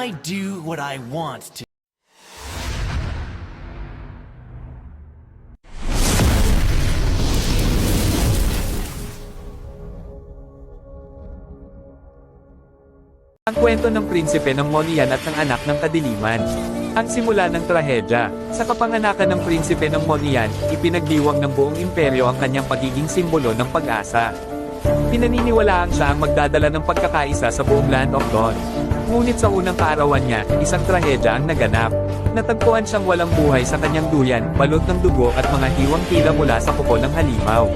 I do what I want to. Ang kwento ng prinsipe ng Monian at ng anak ng kadiliman. Ang simula ng trahedya. Sa kapanganakan ng prinsipe ng Monian, ipinagdiwang ng buong imperyo ang kanyang pagiging simbolo ng pag-asa. Pinaniniwalaan siya ang magdadala ng pagkakaisa sa buong Land of Dawn. Ngunit sa unang kaarawan niya, isang trahedya ang naganap. Natagpuan siyang walang buhay sa kanyang duyan, balot ng dugo at mga hiwang tila mula sa kuko ng halimaw.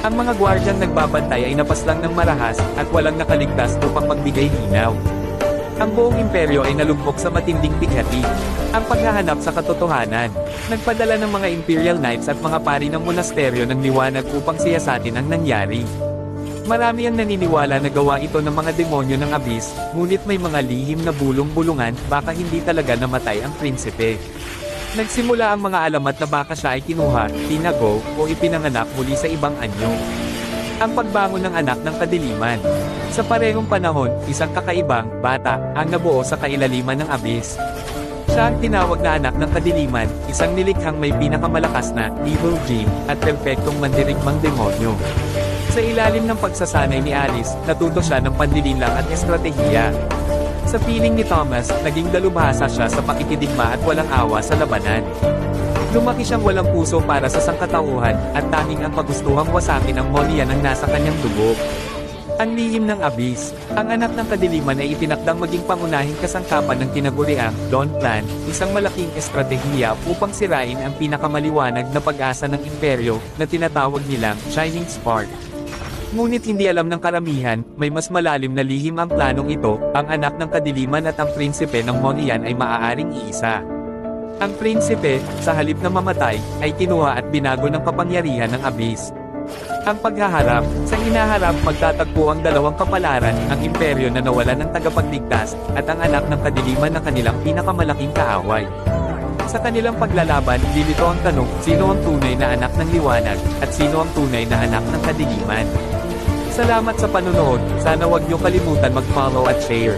Ang mga gwardyang nagbabantay ay napaslang ng marahas, at walang nakaligtas upang magbigay linaw. Ang buong imperyo ay nalumpok sa matinding bighati. Ang paghahanap sa katotohanan. Nagpadala ng mga Imperial Knights at mga pari ng monasteryo ng liwanag upang siyasatin ang nangyari. Marami ang naniniwala na gawa ito ng mga demonyo ng Abyss, ngunit may mga lihim na bulong-bulungan, baka hindi talaga namatay ang prinsipe. Nagsimula ang mga alamat na baka siya ay kinuha, tinago, o ipinanganak muli sa ibang anyo. Ang pagbangon ng anak ng kadiliman. Sa parehong panahon, isang kakaibang, bata, ang nabuo sa kailaliman ng Abyss. Siya ang tinawag na anak ng kadiliman, isang nilikhang may pinakamalakas na, evil gene, at perpektong mandirigmang demonyo. Sa ilalim ng pagsasanay ni Alice, natuto siya ng panlilinlang at estratehiya. Sa piling ni Thomas, naging dalubhasa siya sa pakikidigma at walang awa sa labanan. Lumaki siyang walang puso para sa sangkatauhan, at tanging ang pagustuhang wasakin ang Monian ang nasa kanyang dugo. Ang lihim ng Abyss. Ang anak ng kadiliman ay itinakdang maging pangunahing kasangkapan ng tinaguriang Dawn Plan, isang malaking estratehiya upang sirain ang pinakamaliwanag na pag-asa ng imperyo, na tinatawag nilang Shining Spark. Ngunit hindi alam ng karamihan, may mas malalim na lihim ang planong ito, ang anak ng kadiliman at ang prinsipe ng Monian ay maaaring iisa. Ang prinsipe, sa halip na mamatay, ay kinuha at binago ng kapangyarihan ng Abyss. Ang paghaharap, sa hinaharap magtatagpo ang dalawang kapalaran, ang imperyo na nawalan ng tagapagligtas, at ang anak ng kadiliman na kanilang pinakamalaking kaaway. Sa kanilang paglalaban, lilito ang tanong, sino ang tunay na anak ng liwanag, at sino ang tunay na anak ng kadiliman. Salamat sa panonood, sana wag niyo kalimutan mag-follow at share.